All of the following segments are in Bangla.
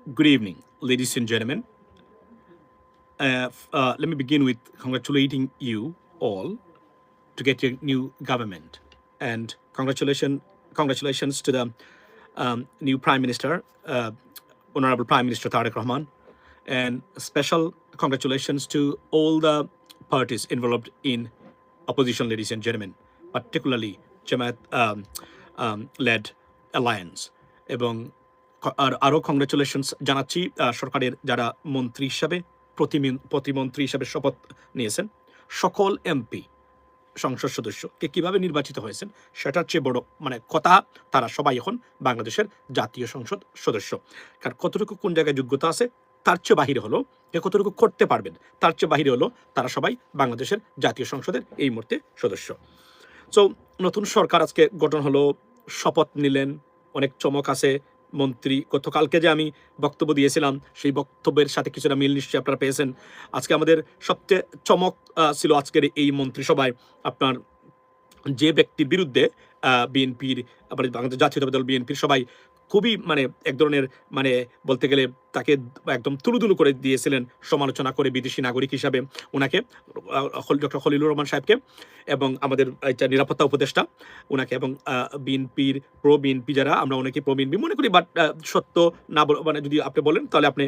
Good evening, ladies and gentlemen. Let me begin with congratulating you all to get your new government, and congratulations to the new Prime Minister, Honorable Prime Minister Tariq Rahman, and special congratulations to all the parties involved in opposition, ladies and gentlemen, particularly Jamaat led alliance এবং আরও কংগ্রেচুলেশনস জানাচ্ছি সরকারের যারা মন্ত্রী হিসাবে প্রতিমন্ত্রী হিসাবে শপথ নিয়েছেন সকল এমপি সংসদ সদস্যকে কিভাবে নির্বাচিত হয়েছেন সেটার চেয়ে বড় কথা তারা সবাই এখন বাংলাদেশের জাতীয় সংসদ সদস্য। কারণ কতটুকু কোন জায়গায় যোগ্যতা আছে তার চেয়ে বাহিরে হলো কতটুকু করতে পারবেন তার চেয়ে বাহিরে হলো তারা সবাই বাংলাদেশের জাতীয় সংসদের এই মুহূর্তে সদস্য। সো নতুন সরকার আজকে গঠন হলো, শপথ নিলেন, অনেক চমক আছে। মন্ত্রী গতকালকে যে আমি বক্তব্য দিয়েছিলাম সেই বক্তব্যের সাথে কিছুটা মিল নিশ্চয়ই আপনারা পেয়েছেন। আজকে আমাদের সবচেয়ে চমক ছিল আজকের এই মন্ত্রিসভায় আপনার যে ব্যক্তির বিরুদ্ধে বিএনপির বাংলাদেশ জাতীয়তাবাদী দল বিএনপির সবাই খুবই এক ধরনের বলতে গেলে তাকে একদম তুলুতুলু করে দিয়েছিলেন সমালোচনা করে বিদেশি নাগরিক হিসাবে ওনাকে, ডক্টর খলিলুর রহমান সাহেবকে এবং আমাদের নিরাপত্তা উপদেষ্টা ওনাকে এবং বিএনপি যারা আমরা অনেকে প্রো বিএনপি মনে করি, বাট সত্য না যদি আপনি বলেন তাহলে আপনি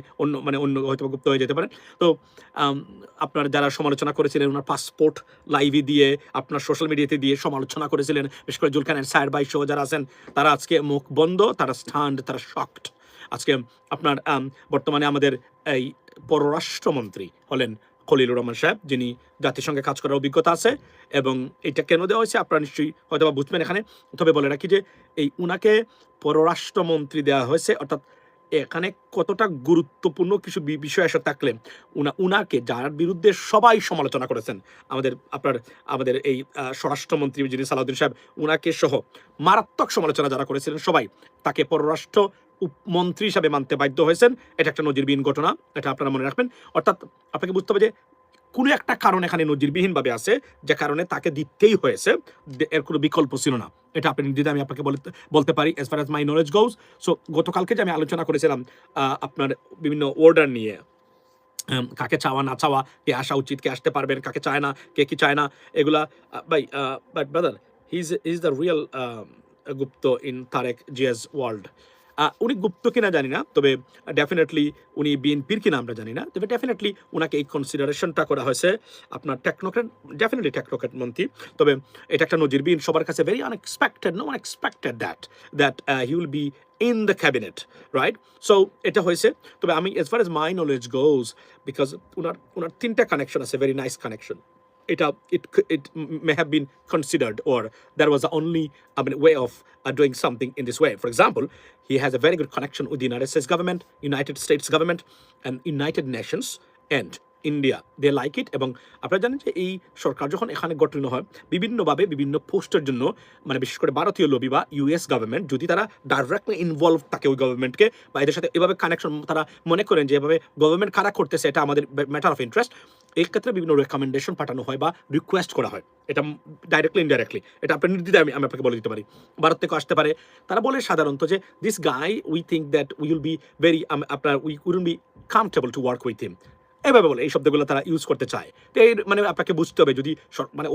অন্য হয়তো গুপ্ত হয়ে যেতে পারেন। তো আপনার যারা সমালোচনা করেছিলেন ওনার পাসপোর্ট লাইভে দিয়ে আপনার সোশ্যাল মিডিয়াতে দিয়ে সমালোচনা করেছিলেন, বিশেষ করে জুলকানের সায়ের ভাই সহ যারা আছেন তারা আজকে মুখ বন্ধ, তারা স্টান্ড, তারা শকড। আজকে আপনার বর্তমানে আমাদের এই পররাষ্ট্রমন্ত্রী হলেন খলিলুর রহমান সাহেব, যিনি জাতিসংঘে কাজ করার অভিজ্ঞতা আছে এবং এটা কেন দেওয়া হয়েছে আপনারা নিশ্চয়ই হয়তো বা বুঝবেন এখানে। তবে বলে রাখি যে এই উনাকে পররাষ্ট্রমন্ত্রী দেওয়া হয়েছে, অর্থাৎ এখানে কতটা গুরুত্বপূর্ণ কিছু বিষয় এসে থাকলে উনাকে যার বিরুদ্ধে সবাই সমালোচনা করেছেন, আমাদের এই স্বরাষ্ট্রমন্ত্রী যিনি সালাউদ্দিন সাহেব উনাকে সহ মারাত্মক সমালোচনা যারা করেছিলেন সবাই তাকে পররাষ্ট্র মন্ত্রী হিসাবে মানতে বাধ্য হয়েছেন। এটা একটা নজিরবিহীন ঘটনা, এটা আপনারা মনে রাখবেন। অর্থাৎ আপনাকে বুঝতে হবে যে কোনো একটা কারণ এখানে নজিরবিহীনভাবে আছে যে কারণে তাকে দিতেই হয়েছে, এর কোনো বিকল্প ছিল না। এটা আপনি নির্দ্বিধায় আমি আপনাকে বলতে পারি as far as my knowledge goes. So গতকালকে যে আমি আলোচনা করেছিলাম আপনার বিভিন্ন অর্ডার নিয়ে, কাকে চাওয়া না চাওয়া, কে আসা উচিত, কে আসতে পারবেন, কাকে চায় না, কে কি চায় না, এগুলা ভাই but brother he is the real Gupta in Tarique Zia's world. উনি গুপ্ত কিনা জানি না, তবে ডেফিনেটলি উনি বিএনপির কিনা আমরা জানি না, তবে ডেফিনেটলি ওনাকে এই কনসিডারেশনটা করা হয়েছে আপনার টেকনোক্রেট, ডেফিনেটলি টেকনোক্রেট মন্ত্রী। তবে এটা একটা নজিরবিহীন, সবার কাছে very unexpected, no one expected that he will be in the cabinet, right? So এটা হয়েছে। তবে আমি as far as my knowledge goes, because উনার তিনটা কানেকশন আছে, very nice connection. It may have been considered, or there was the only way of doing something in this way. For example, he has a very good connection with the United States government and United Nations and India, they like it. এবং আপনারা জানেন যে এই সরকার যখন এখানে গঠন হয় বিভিন্নভাবে বিভিন্ন পোস্টের জন্য বিশেষ করে ভারতীয় লবি বা ইউএস গভর্নমেন্ট যদি তারা ডাইরেক্টলি ইনভলভ থাকে ওই গভর্নমেন্টকে বা এদের সাথে এভাবে কানেকশন তারা মনে করেন যে এভাবে গভর্নমেন্ট কারা করতেছে এটা আমাদের ম্যাটার অফ ইন্টারেস্ট, এই ক্ষেত্রে বিভিন্ন রেকমেন্ডেশন পাঠানো হয় বা রিকোয়েস্ট করা হয়। এটা ডাইরেক্টলি ইনডাইরেক্টলি এটা আপনি নির্দ্বিধায় আমি আপনাকে বলে দিতে পারি। ভারত থেকে আসতে পারে, তারা বলে সাধারণত যে this guy we think that we will be very we will be comfortable to work with হিম, এইভাবে বলে এই শব্দগুলো তারা ইউজ করতে চায়। তো এই আপনাকে বুঝতে হবে যদি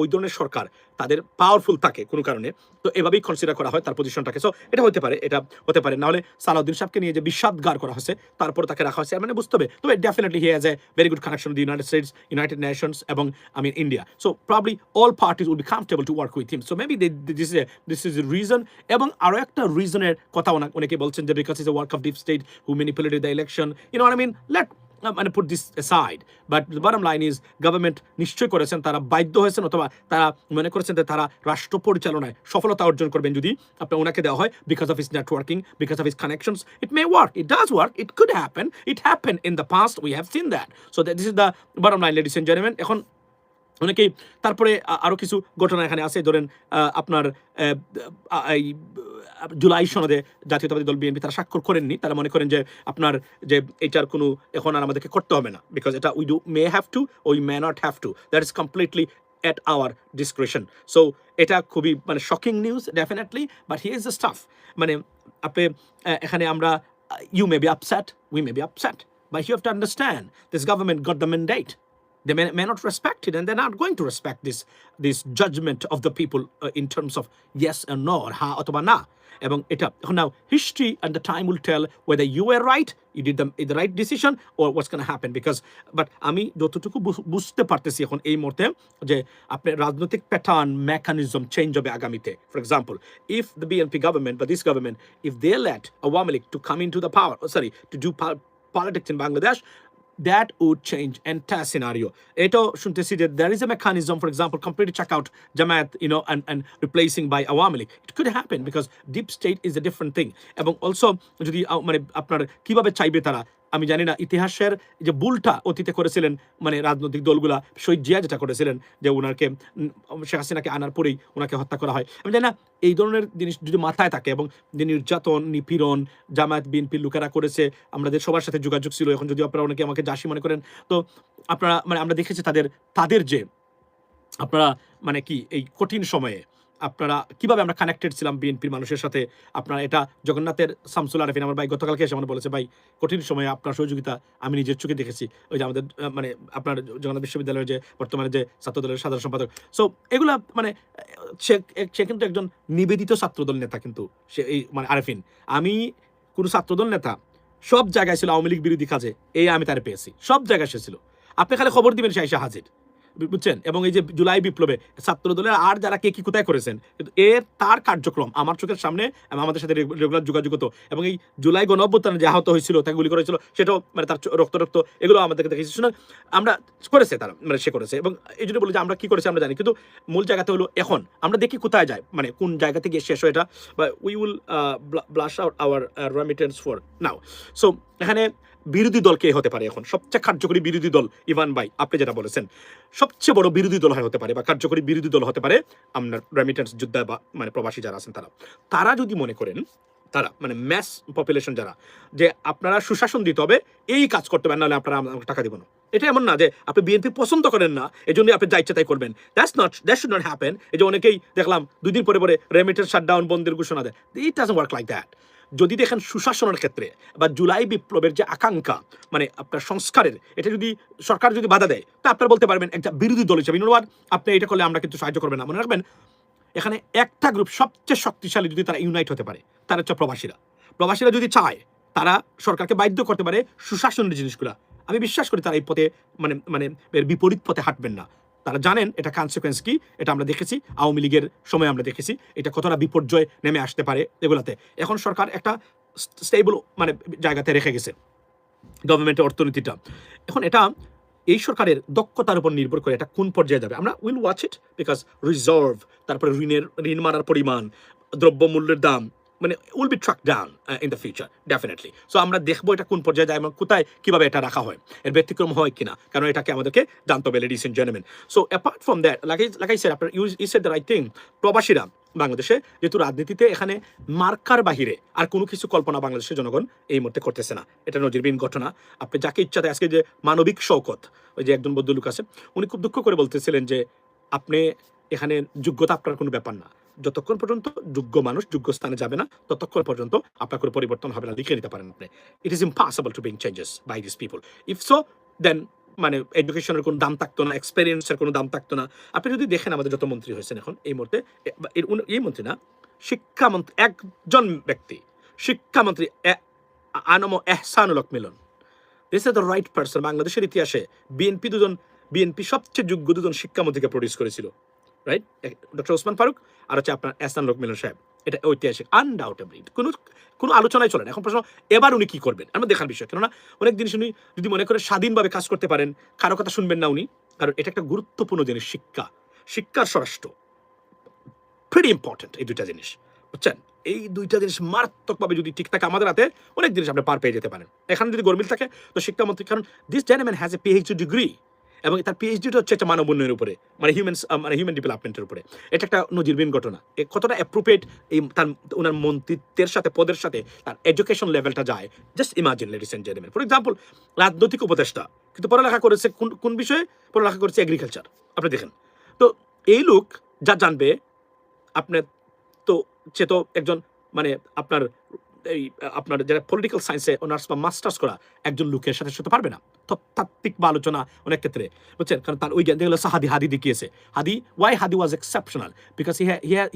ওই ধরনের সরকার তাদের পাওয়ারফুল থাকে কোনো কারণে, তো এভাবেই কনসিডার করা হয় তার পজিশনটাকে। সো এটা হতে পারে না হলে সালাউদ্দিন সাহেবকে নিয়ে যে বিষাদগার করা হয়েছে তারপর তাকে রাখা হয়েছে বুঝতে হবে। তবে definitely he has a very good connection with United States, United Nations এবং India. So probably all parties will be comfortable to work with him. So maybe this is reason. এবং আরও একটা রিজনের কথা অনেকে বলছেন যে because is a work of deep state who manipulated the election, let put this aside, but the bottom line is government নিশ্চয় করেছেন, তারা বাধ্য হয়েছেন অথবা তারা মনে করেছেন যে তারা রাষ্ট্র পরিচালনায় সফলতা অর্জন করবেন যদি আপনার ওনাকে দেওয়া হয় because of his networking, because of his connections. It may work, it does work, it could happen, it happen in the past, we have seen that. So this is the bottom line, ladies and gentleman. এখন অনেকেই তারপরে আরও কিছু ঘটনা এখানে আছে, ধরেন আপনার এই জুলাই সনদে জাতীয়তাবাদী দল বিএনপি তারা স্বাক্ষর করেননি, তারা মনে করেন যে আপনার যে এটার কোনো এখন আর আমাদেরকে করতে হবে না, বিকজ এটা we may have to, we may not have to, that is completely at our discretion. So এটা খুবই shocking news definitely, but here is the staff. আপনি এখানে আমরা you may be upset, we may be upset, but you have to understand this government got the mandate. They may not respect it, and they're not going to respect this judgment of the people in terms of yes and no, or ha অথবা না। এবং এটা now history and the time will tell whether you were right, you did the right decision, or what's going to happen, because but আমি যতটুকু বুঝতে পারতেছি এখন এই মুহূর্তে যে আপনার রাজনৈতিক প্যাটার্ন মেকানিজম চেঞ্জ হবে আগামীতে। For example, if the BNP government, but this government, if they let Awami League to come into the power, to do politics in Bangladesh, that would change entire scenario. Eto শুনতেছি যে there is a mechanism, for example, completely check out Jamaat, and replacing by Awami League. It could happen because deep state is a different thing. এবং also যদি মানে আপনার কিভাবে চাইবে তারা, আমি জানি না। ইতিহাসের যে ভুলটা অতীতে করেছিলেন মানে রাজনৈতিক দলগুলা, শহীদ জিয়া যেটা করেছিলেন যে ওনাকে শেখ হাসিনাকে আনার পরেই ওনাকে হত্যা করা হয়, আমি জানি না এই ধরনের জিনিস যদি মাথায় থাকে, এবং যে নির্যাতন নিপীড়ন জামায়াত বিএনপির লোকেরা করেছে, আমাদের সবার সাথে যোগাযোগ ছিল। এখন যদি আপনারা অনেকে আমাকে জাসি মনে করেন, তো আপনারা মানে আমরা দেখেছি তাদের যে আপনারা মানে কি এই কঠিন সময়ে আপনারা কিভাবে আমরা কানেক্টেড ছিলাম বিএনপির মানুষের সাথে। আপনারা এটা জগন্নাথের শামসুল আরেফিন আমার ভাই গতকালকে এসে আমার বলেছে, ভাই কঠিন সময়ে আপনার সহযোগিতা আমি নিজের চোখে দেখেছি। ওই যে আমাদের মানে আপনার জগন্নাথ বিশ্ববিদ্যালয়ের যে বর্তমানে যে ছাত্রদলের সাধারণ সম্পাদক, সো এগুলা মানে সে কিন্তু একজন নিবেদিত ছাত্রদল নেতা, কিন্তু সে এই মানে আরেফিন, আমি কোনো ছাত্রদল নেতা সব জায়গায় ছিল আওয়ামী লীগ বিরোধী কাজে, এই আমি তার পেয়েছি, সব জায়গায় সে ছিল। আপনি খালি খবর দিবেন সে হাজির, বুঝছেন। এবং এই যে জুলাই বিপ্লবে ছাত্র দলের আর যারা কে কি কোথায় করেছেন, কিন্তু তার কার্যক্রম আমার চোখের সামনে আমাদের সাথে রেগুলার যোগাযোগ হতো। এবং এই জুলাই গণঅভ্যুত্থানে যে আহত হয়েছিল, তাকে গুলি করেছিল, সেটাও মানে তার রক্ত এগুলো আমাদেরকে দেখেছি। শুনে আমরা করেছে তারা, মানে সে করেছে। এবং এই জন্য বলি যে আমরা কি করেছি আমরা জানি, কিন্তু মূল জায়গাতে হলো এখন আমরা দেখি কোথায় যায়, মানে কোন জায়গা থেকে শেষ হয় এটা, বা we will blush out hour remittance for now. So এখানে বিরোধী দল কে হতে পারে এখন সবচেয়ে কার্যকরী বিরোধী দল? ইভান ভাই আপনি যেটা বলেছেন, সবচেয়ে বড় বিরোধী দল হতে পারে বা কার্যকরী বিরোধী দল হতে পারে আপনার রেমিটেন্স যোদ্ধা বা মানে প্রবাসী যারা আছেন তারা যদি মনে করেন, তারা মানে ম্যাস পপুলেশন যারা, যে আপনারা সুশাসন দিতে হবে, এই কাজ করতে হবে, নাহলে আপনারা আমাকে টাকা দিব না। এটা এমন না যে আপনি বিএনপি পছন্দ করেন না এই জন্য আপনি যা ইচ্ছা তাই করবেন। That should not happen. এই যে অনেকেই দেখলাম 2 দিন পরে রেমিটেন্স শাটডাউন বন্ধের ঘোষণা দেয়। It doesn't work like that. যদি দেখেন সুশাসনের ক্ষেত্রে বা জুলাই বিপ্লবের যে আকাঙ্ক্ষা মানে আপনার সংস্কারের, এটা যদি সরকার যদি বাধা দেয়, তা আপনারা বলতে পারবেন একটা বিরোধী দল হিসেবে, আপনি এটা করলে আমরা কিন্তু সাহায্য করবেন না। মনে রাখবেন এখানে একটা গ্রুপ সবচেয়ে শক্তিশালী যদি তারা ইউনাইট হতে পারে, তারা হচ্ছে প্রবাসীরা যদি চায় তারা সরকারকে বাধ্য করতে পারে সুশাসনের জিনিসগুলা। আমি বিশ্বাস করি তারা এই পথে মানে এর বিপরীত পথে হাঁটবেন না। তারা জানেন এটা কনসিকুয়েন্স কি, এটা আমরা দেখেছি আওয়ামী লীগের সময়, আমরা দেখেছি এটা কতটা বিপর্যয় নেমে আসতে পারে এগুলাতে। এখন সরকার একটা স্টেবল মানে জায়গাতে রেখে গেছে গভর্নমেন্টের অর্থনীতিটা। এখন এটা এই সরকারের দক্ষতার উপর নির্ভর করে এটা কোন পর্যায়ে যাবে, আমরা will watch it, because reserve, তারপরে ঋণ মারার পরিমাণ, দ্রব্যমূল্যের দাম মানে will be truck down in the future definitely. So আমরা দেখবো এটা কোন পর্যায়ে যায় এবং কোথায় কিভাবে এটা রাখা হয়, এর ব্যতিক্রম হয় কিনা, কারণ এটাকে আমাদেরকে জানতে হবে ladies and gentleman. So apart from that, like I said, আপনার you said the right thing. প্রবাসীরা বাংলাদেশে যেহেতু রাজনীতিতে এখানে মার্কার বাহিরে আর কোনো কিছু কল্পনা বাংলাদেশের জনগণ এই মুহূর্তে করতেছে না, এটা নজিরবিহীন ঘটনা। আপনি যাকে ইচ্ছাতে আজকে যে মানবিক শওকত, ওই যে একজন ভদ্রলোক আছে, উনি খুব দুঃখ করে বলতেছিলেন যে আপনি এখানে যোগ্যতা আপনার কোনো ব্যাপার না, যতক্ষণ পর্যন্ত যোগ্য মানুষ যোগ্য স্থানে যাবে না ততক্ষণ পর্যন্ত আপনার কোনো পরিবর্তন হবে না, লিখে নিতে পারেন আপনি। It is impossible to bring changes by this people. If so then মানে এডুকেশনের কোনো দাম থাকতো না, এক্সপেরিয়েন্সের কোনো দাম থাকতো না। আপনি যদি দেখেন আমাদের যত মন্ত্রী হয়েছেন এখন এই মুহূর্তে, এই মন্ত্রী না, শিক্ষামন্ত্রী একজন ব্যক্তি, শিক্ষামন্ত্রী ANM Ehsanul Haque Milon, this is the right person. বাংলাদেশের ইতিহাসে বিএনপি সবচেয়ে যোগ্য 2জন শিক্ষামন্ত্রীকে প্রডিউস করেছিল, রাইট? ডক্টর ওসমান ফারুক আর হচ্ছে আপনার এহসানুল হক মিলন সাহেব। এটা ঐতিহাসিক, আনডাউটেবলি, কোনো আলোচনায় চলে না। এখন প্রশ্ন এবার উনি কি করবেন আমরা দেখার বিষয়, কেননা অনেক জিনিস উনি যদি মনে করে স্বাধীনভাবে কাজ করতে পারেন, কারো কথা শুনবেন না উনি, কারণ এটা একটা গুরুত্বপূর্ণ জিনিস। শিক্ষার স্বরাষ্ট্র ভেরি ইম্পর্টেন্ট, এই 2টা জিনিস, বুঝছেন? এই 2টা জিনিস মারাত্মকভাবে যদি ঠিক থাকে আমাদের হাতে, অনেক জিনিস আপনি পার পেয়ে যেতে পারেন। এখানে যদি গরমিল থাকে তো শিক্ষামন্ত্রী, কারণ this gentleman has a PhD degree, এবং তার পিএইচডিটা হচ্ছে একটা মানব উন্নয়নের উপরে, মানে হিউম্যান ডেভেলপমেন্টের উপরে। এটা একটা নজিরবিহীন ঘটনা। কতটা অ্যাপ্রোপ্রিয়েট এই তার ওনার মন্ত্রিত্বের সাথে, পদের সাথে তার এডুকেশন লেভেলটা যায়, just imagine ladies and gentleman. For example, রাজনৈতিক উপদেষ্টা কিন্তু পড়ালেখা করেছে কোন বিষয়ে? পড়ালেখা করেছে এগ্রিকালচার। আপনি দেখেন তো এই লোক যা জানবে আপনার, তো সে তো একজন মানে আপনার এই আপনার যারা পলিটিক্যাল সায়েন্সে অনার্স বা মাস্টার্স করা একজন লোকের সাথে সাথে পারবে না। তাত্ত্বিক বা আলোচনা অনেক ক্ষেত্রে, বুঝছেন? কারণ তার ওই জ্ঞান যেগুলো হাদি দেখিয়েছে। Why Hadi was exceptional because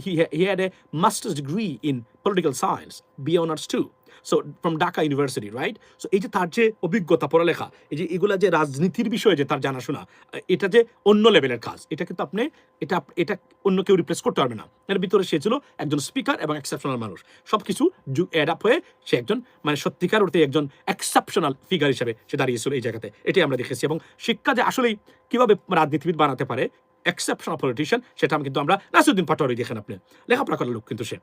he had a masters degree in political science, B honours too, so from Dhaka university, right? So এই যে তার যে অভিজ্ঞতা, পড়ালেখা, এই যে এগুলা যে রাজনীতির বিষয়ে যে তার জানাশোনা, এটা যে অন্য লেভেলের কাজ। এটা কিন্তু আপনি এটা অন্য কেউ রিপ্লেস করতে পারবে না। এর ভিতরে সে ছিল একজন স্পিকার এবং এক্সেপশনাল মানুষ, সবকিছু অ্যাড আপ হয়ে সে একজন মানে সত্যিকার অর্থে একজন এক্সেপশনাল ফিগার হিসেবে সে দাঁড়িয়েছিল এই জায়গাতে। এটাই আমরা দেখেছি। এবং শিক্ষা যে আসলেই কিভাবে রাজনীতিবিদ বানাতে পারে, এক্সেপশনাল পলিটিশিয়ান, সেটা আমি কিন্তু আমরা নাসিরুদ্দিন পাটোয়ারি দেখেন আপনি, লেখাপড়া করার লোক কিন্তু সে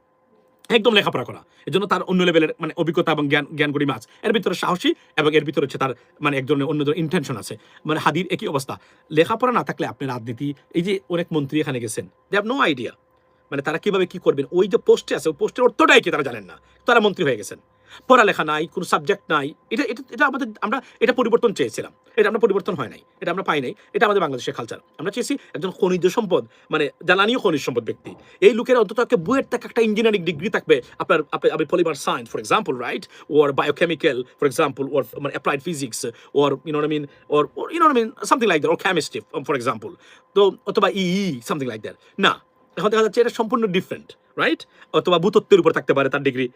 একদম লেখাপড়া করা, এর জন্য তার অন্য লেভেলের মানে অভিজ্ঞতা এবং জ্ঞান গরিমা আছে। এর ভিতরে সাহসী এবং এর ভিতরে হচ্ছে তার মানে এক ধরনের অন্য ধরনের ইন্টেনশন আছে। মানে হাদির একই অবস্থা, লেখাপড়া না থাকলে আপনি রাজনীতি, এই যে অনেক মন্ত্রী এখানে গেছেন, দে হ্যাভ নো আইডিয়া মানে তারা কিভাবে কি করবেন। ওই যে পোস্টে আছে, ওই পোস্টের অর্থটাই কি তারা জানেন না, তারা মন্ত্রী হয়ে গেছেন। পড়ালেখা নাই, কোনো সাবজেক্ট নাই। এটা এটা এটা আমাদের, আমরা এটা পরিবর্তন চেয়েছিলাম, এটা আমরা পরিবর্তন হয় নাই, এটা আমরা পাই নাই। এটা আমাদের বাংলাদেশের কালচার। আমরা চেয়েছি একজন খনিজ সম্পদ, মানে জ্বালানি খনিজ সম্পদ ব্যক্তি, এই লোকের অন্তত একটা বুয়েট থেকে একটা ইঞ্জিনিয়ারিং ডিগ্রি থাকবে, আপনার polymer science for example, right, or biochemical for example, or মানে applied physics, or something like that, or chemistry for example, তো অথবা সামথিং লাইক দ্যাট। না, এখন দেখা যাচ্ছে এটা সম্পূর্ণ ডিফারেন্ট, রাইট? অথবা ভূতত্ত্বের উপর থাকতে পারে তার ডিগ্রি,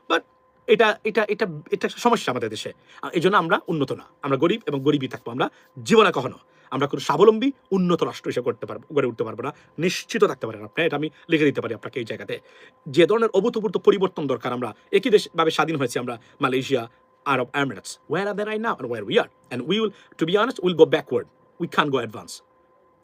বাট এটা এটা এটা এটা একটা সমস্যা আমাদের দেশে। এই জন্য আমরা উন্নত না, আমরা গরিব এবং গরিবই থাকবো আমরা জীবনে কখনো। আমরা কোনো স্বাবলম্বী উন্নত রাষ্ট্র হিসেবে গড়ে উঠতে পারবো না, নিশ্চিত থাকতে পারেন আপনি। এটা আমি লিখে দিতে পারি আপনাকে এই জায়গাতে। যে ধরনের অভূতপূর্ব পরিবর্তন দরকার, আমরা একই দেশভাবে স্বাধীন হয়েছি, আমরা Malaysia, Arab Emirates, where are they right now and where we are, and we will, to be honest, we'll go backward, we can't go advance,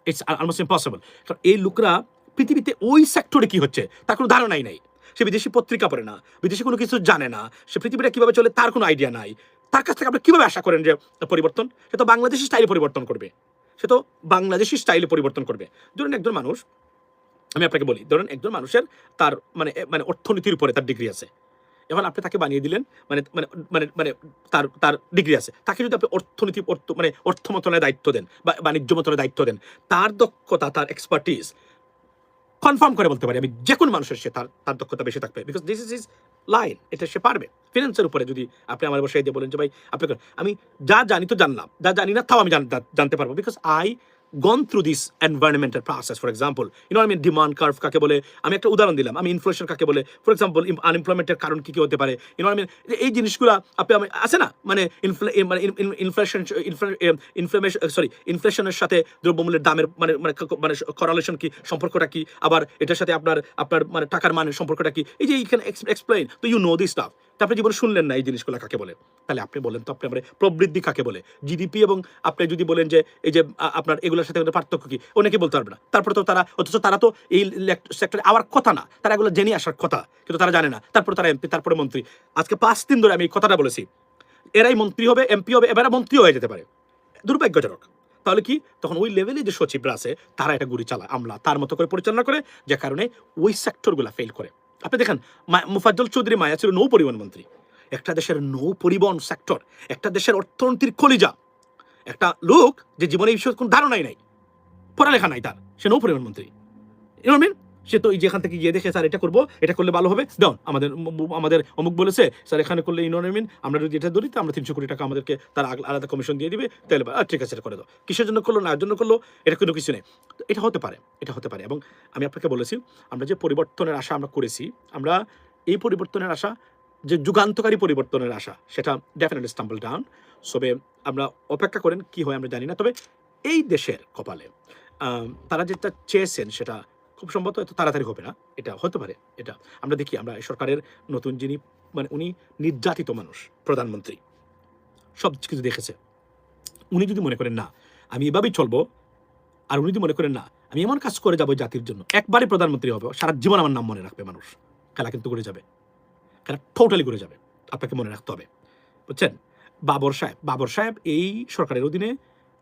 it's almost impossible। কারণ এই লোকরা পৃথিবীতে ওই সেক্টরে কি হচ্ছে তার কোনো ধারণাই নাই। সে বিদেশি পত্রিকা পড়ে না, বিদেশি কোনো কিছু জানে না, সে পৃথিবীটা কিভাবে চলে তার কোনো আইডিয়া নাই। তার কাছ থেকে আপনি কিভাবে আশা করেন যে পরিবর্তন? সে তো বাংলাদেশি স্টাইলে পরিবর্তন করবে, ধরুন একজন মানুষ, আমি আপনাকে বলি, ধরুন একজন মানুষের তার মানে মানে অর্থনীতির উপরে তার ডিগ্রি আছে। এখন আপনি তাকে বানিয়ে দিলেন, মানে মানে মানে মানে তার তার ডিগ্রি আছে, তাকে যদি আপনি অর্থ মন্ত্রণালয়ের দায়িত্ব দেন বা বাণিজ্য মন্ত্রণালয়ের দায়িত্ব দেন, তার দক্ষতা, তার এক্সপার্টিস কনফার্ম করে বলতে পারি আমি, যে কোনো মানুষের সে তার দক্ষতা বেশি থাকবে, বিকজ দিস ইজ লাইন, এটা সে পারবে। ফিনান্সের উপরে যদি আপনি আমার বসে দিয়ে বলেন যে ভাই আপনাকে, আমি যা জানি তো জানলাম, যা জানি না তাও আমি জানতে পারবো, because I gone through this environmental process, for example, demand curve কাকে বলে, আমি একটা উদাহরণ দিলাম, আমি ইনফ্লেশন কাকে বলে, ফর এক্সাম্পল আনএমপ্লয়মেন্টের কারণ কি কি হতে পারে, এই জিনিসগুলো আপনি আছে না, মানে ইনফ্লেশনের সাথে দ্রব্যমূল্যের দামের মানে মানে মানে করালেশন কি, সম্পর্কটা কি, আবার এটার সাথে আপনার মানে টাকার মানের সম্পর্কটা কি, এই যে এইখানে এক্সপ্লেইন, তো ইউ নো দিস স্টাফ। আপনি জীবনে শুনলেন না এই জিনিসগুলো কাকে বলে, তাহলে আপনি বলেন তো আপনি আমরা প্রবৃদ্ধি কাকে বলে, জিডিপি, এবং আপনি যদি বলেন যে এই যে আপনার এগুলোর সাথে পার্থক্য কি, অনেকে বলতে পারবে না। তারপরে তো তারা, অথচ তারা তো এই সেক্টরে আওয়ার কথা না, তারা এগুলো জেনে আসার কথা, কিন্তু তারা জানে না। তারপরে তারা এমপি, তারপরে মন্ত্রী। আজকে 5 দিন ধরে আমি এই কথাটা বলেছি, এরাই মন্ত্রী হবে, এমপি হবে, এবারে মন্ত্রীও হয়ে যেতে পারে। দুর্ভাগ্যজনক। তাহলে কি তখন ওই লেভেলে যে সচিবরা আছে তারা এটা গুলি চালায়, আমলা তার মতো করে পরিচালনা করে, যে কারণে ওই সেক্টরগুলো ফেল করে। আপনি দেখেন মুফাজ্জল চৌধুরী মায়া ছিল নৌ পরিবহন মন্ত্রী, একটা দেশের নৌ পরিবহন সেক্টর, একটা দেশের অর্থনীতির কলিজা, একটা লোক যে জীবনে এই বিষয়ে কোনো ধারণাই নাই, পড়ালেখা নাই তার, সে নৌ পরিবহন মন্ত্রী। সে তো যেখান থেকে গিয়ে দেখে, স্যার এটা করবো, এটা করলে ভালো হবে, দাও আমাদের অমুক বলেছে স্যার এখানে করলে আমরা যদি এটা ধরি, আমরা 300 কোটি টাকা আমাদেরকে তার আলাদা কমিশন দিয়ে দিবে, তাহলে ঠিক আছে এটা করে দাও। কিসের জন্য করলো, না জন্য করলো, এটা কোনো কিছু নেই। এটা হতে পারে, এটা হতে পারে। এবং আমি আপনাকে বলেছি, আমরা যে পরিবর্তনের আশা আমরা করেছি, আমরা এই পরিবর্তনের আশা, যে যুগান্তকারী পরিবর্তনের আশা, সেটা ডেফিনেটলি স্টাম্বল ডাউন। তবে আমরা অপেক্ষা করেন কি হয় আমরা জানি না। তবে এই দেশের কপালে তারা যেটা চেয়েছেন সেটা খুব সম্ভবত এত তাড়াতাড়ি হবে না, এটা হতে পারে। এটা আমরা দেখি, আমরা সরকারের নতুন যিনি, মানে উনি নির্যাতিত মানুষ, প্রধানমন্ত্রী, সব কিছু দেখেছে। উনি যদি মনে করেন না আমি এভাবেই চলবো, আর উনি যদি মনে করেন না আমি এমন কাজ করে যাবো জাতির জন্য, একবারে প্রধানমন্ত্রী হবে, সারা জীবন আমার নাম মনে রাখবে মানুষ, খেলা কিন্তু করে যাবে, খেলা টোটালি করে যাবে, আপনাকে মনে রাখতে হবে, বুঝছেন? বাবর সাহেব এই সরকারের অধীনে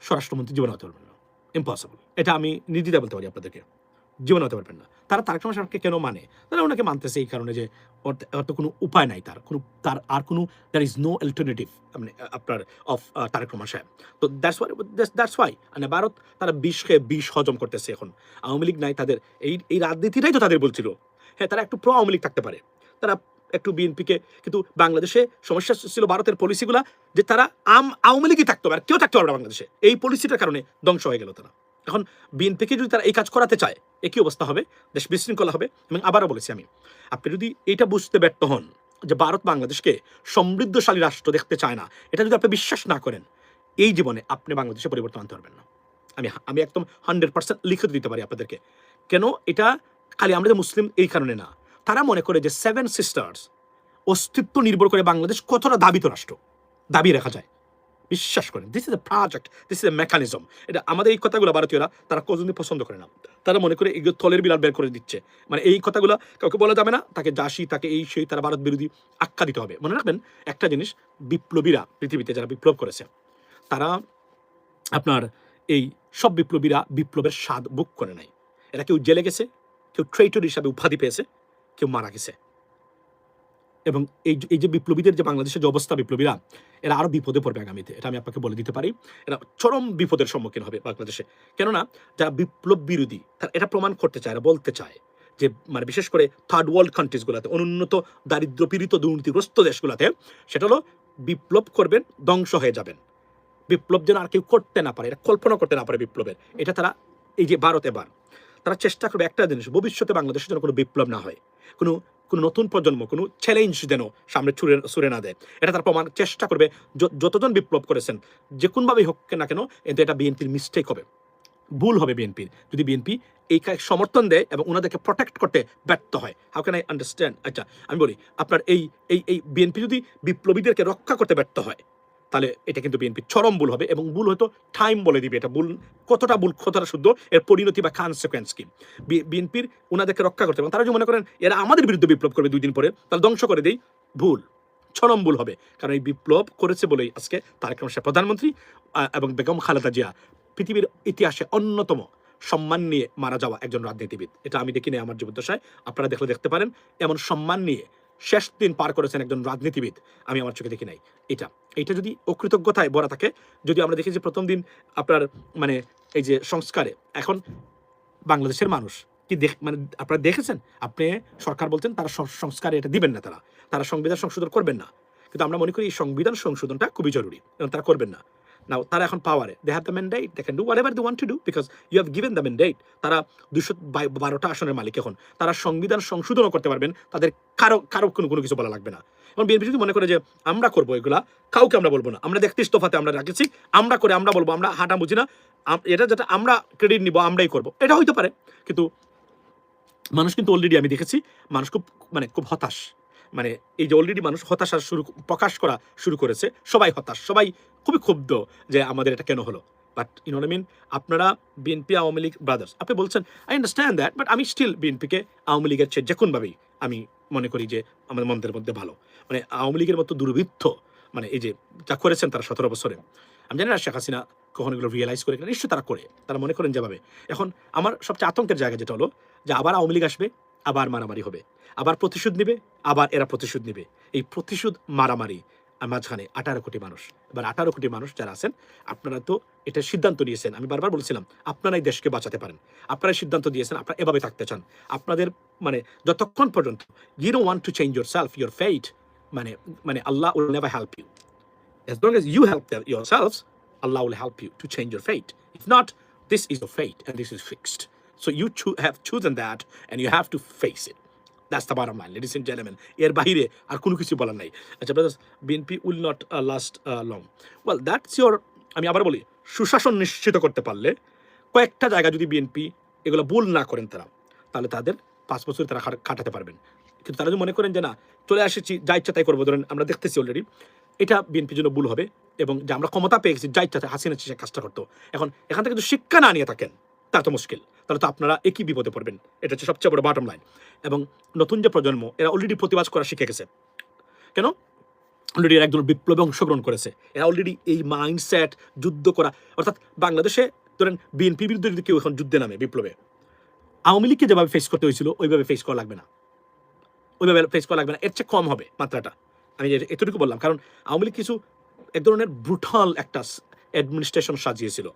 স্বরাষ্ট্রমন্ত্রী জীবনে হতে পারবেন না, ইম্পসিবল। এটা আমি নির্দ্বিধায় বলতে পারি আপনাদেরকে, জীবনে হতে পারবেন না। তারা তারেক রহমান সাহেবকে কেন মানে, তারা ওনাকে মানতেছে এই কারণে যে ওর তো কোনো উপায় নাই, তার আর কোনো, দ্যার ইজ নো অল্টারনেটিভ মানে আপনার অফ তারেক রহমান সাহেব। তো দ্যাটস ওয়াই মানে ভারত তারা বিষ হজম করতেছে এখন। আওয়ামী লীগ নাই তাদের, এই রাজনীতিটাই তো তাদের বলছিল। হ্যাঁ, তারা একটু প্রো আওয়ামী লীগ থাকতে পারে, তারা একটু বিএনপিকে, কিন্তু বাংলাদেশে সমস্যা ছিল ভারতের পলিসিগুলা, যে তারা আওয়ামী লীগই থাকতে হবে, আর কেউ থাকতে পারবে না বাংলাদেশে। এই পলিসিটার কারণে ধ্বংস হয়ে গেল তারা। এখন বিএনপিকে যদি তারা এই কাজ করাতে চায়, একই অবস্থা হবে, দেশ বিশৃঙ্খলা হবে। এবং আবারও বলেছি আমি, আপনি যদি এটা বুঝতে ব্যর্থ হন যে ভারত বাংলাদেশকে সমৃদ্ধশালী রাষ্ট্র দেখতে চায় না, এটা যদি আপনি বিশ্বাস না করেন, এই জীবনে আপনি বাংলাদেশে পরিবর্তন আনতে পারবেন না। আমি একদম 100% লিখিত দিতে পারি আপনাদেরকে। কেন এটা খালি আমাদের মুসলিম এই কারণে না, তারা মনে করে যে 7 সিস্টার্স অস্তিত্ব নির্ভর করে বাংলাদেশ কতটা দাবিত রাষ্ট্র, দাবি রাখা যায়। বিশ্বাস করেন, this is a project, this is a mechanism. এটা আমাদের এই কথাগুলো ভারতীয়রা তারা কোনোদিন পছন্দ করে না। তারা মনে করে এগুলো থলের বিলাল বের করে দিচ্ছে, মানে এই কথাগুলো কাউকে বলা যাবে না, তাকে জাসি, তাকে এই সেই, তারা ভারত বিরোধী আখ্যা দিতে হবে। মনে রাখবেন একটা জিনিস, বিপ্লবীরা পৃথিবীতে যারা বিপ্লব করেছে, তারা আপনার এই সব বিপ্লবীরা বিপ্লবের স্বাদ বুক করে নাই। এরা কেউ জেলে গেছে, কেউ ট্রেইটর হিসাবে উপাধি পেয়েছে, কেউ মারা গেছে। এবং এই যে বিপ্লবীদের যে বাংলাদেশের যে অবস্থা, বিপ্লবীরা এরা আরো বিপদে পড়বে আগামীতে, এটা আমি আপনাকে বলে দিতে পারি। এরা চরম বিপদের সম্মুখীন হবে বাংলাদেশে। কেননা যারা বিপ্লব বিরোধী, তারা এটা প্রমাণ করতে চায়, এরা বলতে চায় যে মানে বিশেষ করে থার্ড ওয়ার্ল্ড কান্ট্রিজগুলোতে, অনুন্নত দারিদ্র পীড়িত দুর্নীতিগ্রস্ত দেশগুলোতে, সেটা হলো বিপ্লব করবেন, ধ্বংস হয়ে যাবেন। বিপ্লব যেন আর কেউ করতে না পারে, এটা কল্পনা করতে না পারে বিপ্লবের, এটা তারা এই যে ভারত এবার তারা চেষ্টা করবে একটা জিনিস, ভবিষ্যতে বাংলাদেশের জন্য কোনো বিপ্লব না হয়, কোনো কোনো নতুন প্রজন্ম কোনো চ্যালেঞ্জ যেন সামনে ছুড়ে না দেয়, এটা তারা প্রমাণ চেষ্টা করবে। যতজন বিপ্লব করেছেন যে কোনভাবেই হোক না কেন, কিন্তু এটা বিএনপির মিস্টেক হবে, ভুল হবে বিএনপির, যদি বিএনপি এই কাজ সমর্থন দেয় এবং ওনাদেরকে প্রোটেক্ট করতে ব্যর্থ হয়। How can I understand? আচ্ছা আমি বলি, আপনার এই এই এই বিএনপি যদি বিপ্লবীদেরকে রক্ষা করতে ব্যর্থ হয়, তাহলে এটা কিন্তু বিএনপি চরম ভুল হবে, এবং ভুল হয়তো টাইম বলে দিবে এটা ভুল কতটা শুদ্ধ, এর পরিণতি বা কনসিকুয়েন্স কি। বিএনপির ওনাদেরকে রক্ষা করতে, এবং তারা যদি মনে করেন এরা আমাদের বিরুদ্ধে বিপ্লব করবে 2 দিন পরে, তাহলে ধ্বংস করে দেই, ভুল, চরম ভুল হবে। কারণ এই বিপ্লব করেছে বলেই আজকে তারেক রহমান সাহেব প্রধানমন্ত্রী, এবং বেগম খালেদা জিয়া পৃথিবীর ইতিহাসে অন্যতম সম্মান নিয়ে মারা যাওয়া একজন রাজনীতিবিদ। এটা আমি দেখিনি আমার জীবদ্দশায়, আপনারা দেখলে দেখতে পারেন। এমন সম্মান নিয়ে শেষ দিন পার করেছেন একজন রাজনীতিবিদ, আমি আমার চোখে দেখি নাই। এইটা যদি অকৃতজ্ঞতায় ভরা থাকে, যদি আমরা দেখি যে প্রথম দিন আপনার মানে এই যে সংস্কারে, এখন বাংলাদেশের মানুষ কি মানে আপনারা দেখেছেন, আপনি সরকার বলছেন তারা সংস্কারে এটা দিবেন না, তারা সংবিধান সংশোধন করবেন না, কিন্তু আমরা মনে করি এই সংবিধান সংশোধনটা খুবই জরুরি এবং তারা করবেন না। নাও তারা এখন পাওয়ারে, they have the mandate, they can do whatever they want to do because you have given the mandate. তারা 212টা আসনের মালিক, এখন তারা সংবিধান সংশোধনও করতে পারবেন, তাদের কারো কোনো কিছু বলা লাগবে না। এবং বিএনপি যদি মনে করে যে আমরা করবো এগুলা, কাউকে আমরা বলবো না, আমরা 31 দফাতে আমরা রাখেছি, আমরা করে আমরা বলবো, আমরা হাঁটা বুঝি না, এটা যেটা আমরা ক্রেডিট নিব আমরাই করবো, এটা হইতে পারে। কিন্তু মানুষ কিন্তু অলরেডি আমি দেখেছি, মানুষ খুব হতাশ, মানে এই যে অলরেডি মানুষ হতাশা প্রকাশ করা শুরু করেছে, সবাই হতাশ, সবাই খুবই ক্ষুব্ধ যে আমাদের এটা কেন হলো। But you know I mean, আপনারা বিএনপি আওয়ামী লীগ ব্রাদার্স, আপনি বলছেন আই আন্ডারস্ট্যান্ড দ্যাট, বাট আমি স্টিল বিএনপিকে আওয়ামী লীগের চেয়ে যে কোনোভাবেই আমি মনে করি যে আমাদের মন্দের মধ্যে ভালো। মানে আওয়ামী লীগের মতো দুর্বৃত্ত, মানে এই যে যা করেছেন তারা 17 বছরে, আমি জানি না শেখ হাসিনা কখন এগুলো রিয়েলাইজ করে, নিশ্চয়ই তারা করে, তারা মনে করেন যেভাবে। এখন আমার সবচেয়ে আতঙ্কের জায়গা যেটা হলো যে আবার আওয়ামী লীগ আসবে, আবার মারামারি হবে, আবার প্রতিশোধ নিবে, আবার এরা প্রতিশোধ নিবে, এই প্রতিশোধ মারামারি মাঝখানে 18 কোটি মানুষ। এবার 18 কোটি মানুষ যারা আছেন, আপনারা তো এটা সিদ্ধান্ত নিয়েছেন, আমি বারবার বলছিলাম আপনারাই দেশকে বাঁচাতে পারেন, আপনারাই সিদ্ধান্ত দিয়েছেন, আপনারা এভাবে থাকতে চান। আপনাদের মানে যতক্ষণ পর্যন্ত you don't want to change yourself, your fate, মানে আল্লাহ will never help you. As long as you help yourselves, Allah will help you to change your fate. If not, this is your fate and this is fixed. So you have chosen that and you have to face it. That's the bottom line, ladies and gentlemen. এর বাইরে আর কোনো কিছু বলার নাই। আচ্ছা brothers, BNP will not last long. Well, that's your, আমি আবার বলি, সুশাসন নিশ্চিত করতে পারলে কয়েকটা জায়গা যদি বিএনপি এগুলো ভুল না করেন তারা, তাহলে তাদের 5 বছর তারা কাটাতে পারবেন। কিন্তু তারা যদি মনে করেন যে না চলে আসেছি যা ইচ্ছা তাই করবো, ধরেন আমরা দেখতেছি অলরেডি এটা বিএনপির জন্য ভুল হবে, এবং যে আমরা ক্ষমতা পেয়ে গেছি যা ইচ্ছা হাসিনা সে কাজটা করতো, এখন এখান থেকে যদি শিক্ষা না নিয়ে থাকেন তা তো মুশকিল, তাহলে তো আপনারা একই বিপদে পড়বেন। এটা হচ্ছে সবচেয়ে বড় বটম লাইন। এবং নতুন যে প্রজন্ম, এরা অলরেডি প্রতিবাদ করা শিখে গেছে, কেন অলরেডি এরা একদল বিপ্লবে অংশগ্রহণ করেছে, এরা অলরেডি এই মাইন্ডসেট যুদ্ধ করা, অর্থাৎ বাংলাদেশে ধরেন বিএনপির বিরুদ্ধে যদি কেউ এখন যুদ্ধে নামে বিপ্লবে, আওয়ামী লীগকে যেভাবে ফেস করতে হয়েছিল ওইভাবে ফেস করা লাগবে না, এর চেয়ে কম হবে মাত্রাটা। আমি এতটুকু বললাম কারণ আওয়ামী লীগ কিছু এক ধরনের ব্রুটাল একটা অ্যাডমিনিস্ট্রেশন সাজিয়েছিল।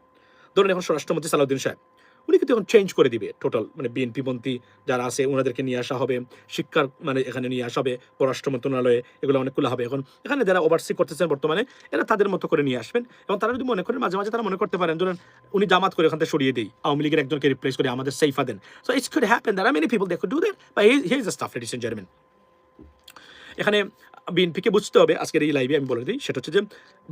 ধরুন এখন স্বরাষ্ট্রমন্ত্রী সালাউদ্দিন সাহেব, উনি কিন্তু এখন চেঞ্জ করে দিবে টোটাল, মানে বিএনপিপন্থী যারা আছে ওনাদেরকে নিয়ে আসা হবে, শিক্ষার মানে এখানে নিয়ে আসা হবে, পররাষ্ট্র মন্ত্রণালয়ে এগুলো অনেকগুলো হবে। এখন এখানে যারা ওভারসি করতেছেন বর্তমানে এরা তাদের মতো করে নিয়ে আসবেন, এবং তারা যদি মনে করেন মাঝে মাঝে তারা মনে করতে পারেন ধরেন উনি জামাত করে এখান থেকে সরিয়ে দেই, আওয়ামী লীগের একজনকে রিপ্লেস করে আমাদের সেইফা দেন। So it's could happen, there are many people they could do that, but here is the stuff, ladies and gentleman. এখানে বিএনপিকে বুঝতে হবে, আজকের এই লাইভে আমি বলে দিই, সেটা হচ্ছে যে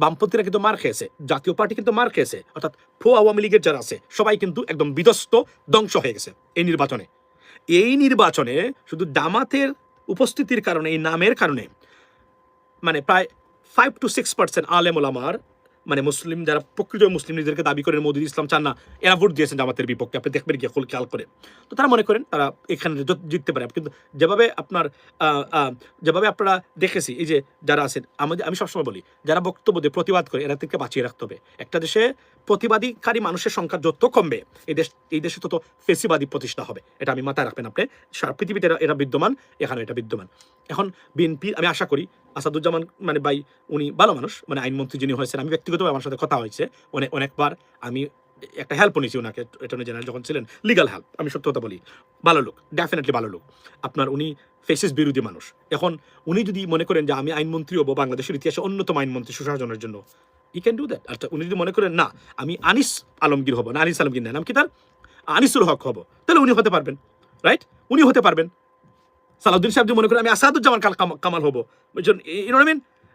বামপন্থীরা কিন্তু মার খেয়েছে, জাতীয় পার্টি কিন্তু মার খেয়েছে, অর্থাৎ প্রো আওয়ামী লীগের যারা আছে সবাই কিন্তু একদম বিধ্বস্ত, ধ্বংস হয়ে গেছে এই নির্বাচনে। এই নির্বাচনে শুধু জামাতের উপস্থিতির কারণে, এই নামের কারণে, মানে প্রায় 5 to 6% আলেম ওলামার, মানে মুসলিম যারা প্রকৃত মুসলিম নিজেদেরকে দাবি করেন মোদী ইসলাম চান না, এরা ভোট দিয়েছেন জামাতের বিপক্ষে। আপনি দেখবেন গিয়ে খেয়াল করে, তো তারা মনে করেন তারা এখানে জিততে পারে। কিন্তু যেভাবে যেভাবে আপনারা দেখেছি, এই যে যারা আছেন, আমি সবসময় বলি যারা বক্তব্য দিয়ে প্রতিবাদ করে এরা থেকে বাঁচিয়ে রাখতে হবে। একটা দেশে প্রতিবাদীকারী মানুষের সংখ্যা যত কমবে এই দেশে তত ফেসিবাদী প্রতিষ্ঠা হবে, এটা আমি মাথায় রাখবেন আপনি। সারা পৃথিবীতে এরা বিদ্যমান, এখানে এটা বিদ্যমান। এখন বিএনপি, আমি আশা করি আসাদুজ্জামান মানে ভাই উনি ভালো মানুষ, মানে আইনমন্ত্রী যিনি হয়েছেন, আমি ব্যক্তিগতভাবে আমার সাথে কথা হয়েছে অনেকবার, আমি একটা হেল্প নিয়েছি ওনাকে, অ্যাটর্নি জেনারেল যখন ছিলেন, লিগাল হেল্প। আমি সত্য কথা বলি, ভালো লোক, ডেফিনেটলি ভালো লোক। আপনার উনি ফেসিস বিরোধী মানুষ। এখন উনি যদি মনে করেন যে আমি আইনমন্ত্রী হবো, বাংলাদেশের ইতিহাসে অন্যতম আইনমন্ত্রী সুশাসনের জন্য, ই ক্যান ডু দ্যাট। আচ্ছা, উনি যদি মনে করেন না আমি আনিস আলমগীর হবো, না আনিস আলমগীর না, নাম কি তার, আনিসুল হক হবো, তাহলে উনি হতে পারবেন, রাইট? উনি হতে পারবেন। সালাউদ্দিন সাহেব যদি মনে করেন আমি আসাদুজ্জামান কামাল হবো, বুঝছেন,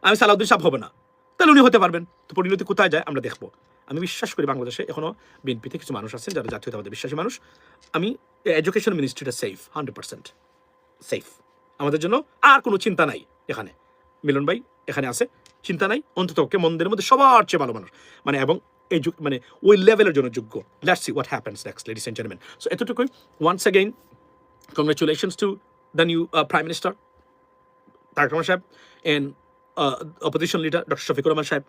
আমি সালাউদ্দিন সাহেব হবো না, তাহলে উনি হতে পারবেন। তো পরিণতি কোথায় যায় আমরা দেখবো। আমি বিশ্বাস করি বাংলাদেশে এখনো বিএনপিতে কিছু মানুষ আছেন যারা জাতীয়তাবাদী বিশ্বাসী মানুষ। আমি এডুকেশন মিনিস্ট্রিটা সেফ, 100% সেফ। আমাদের জন্য আর কোনো চিন্তা নাই এখানে। মিলন ভাই এখানে আছে, চিন্তা নাই, অন্তত মন্দিরের মধ্যে সবার চেয়ে ভালো মানুষ, মানে এবং এই মানে ওই লেভেলের জন্য যোগ্য। Let's see what happens next, ladies and gentleman. So এতটুকুই। Once again congratulations to the new Prime Minister Tareq Rahman Saheb and opposition leader Dr. Shafiqur Rahman Saheb,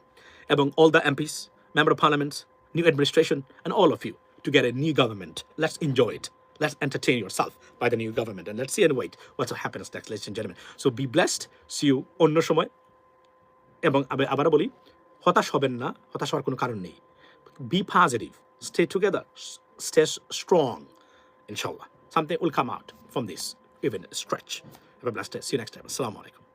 among all the MPs, Member of Parliament, new administration, and all of you to get a new government. Let's enjoy it. Let's entertain yourself by the new government, and let's see and wait what happens next, ladies and gentlemen. So be blessed. See you অন্য সময়। এবং আবারও বলি, হতাশ হবেন না, হতাশ হওয়ার কোনো কারণ নেই। Be positive, stay together, stay strong. Inshallah, something will come out from this, even a stretch. Have a blessed day. See you next time. Assalamu alaikum.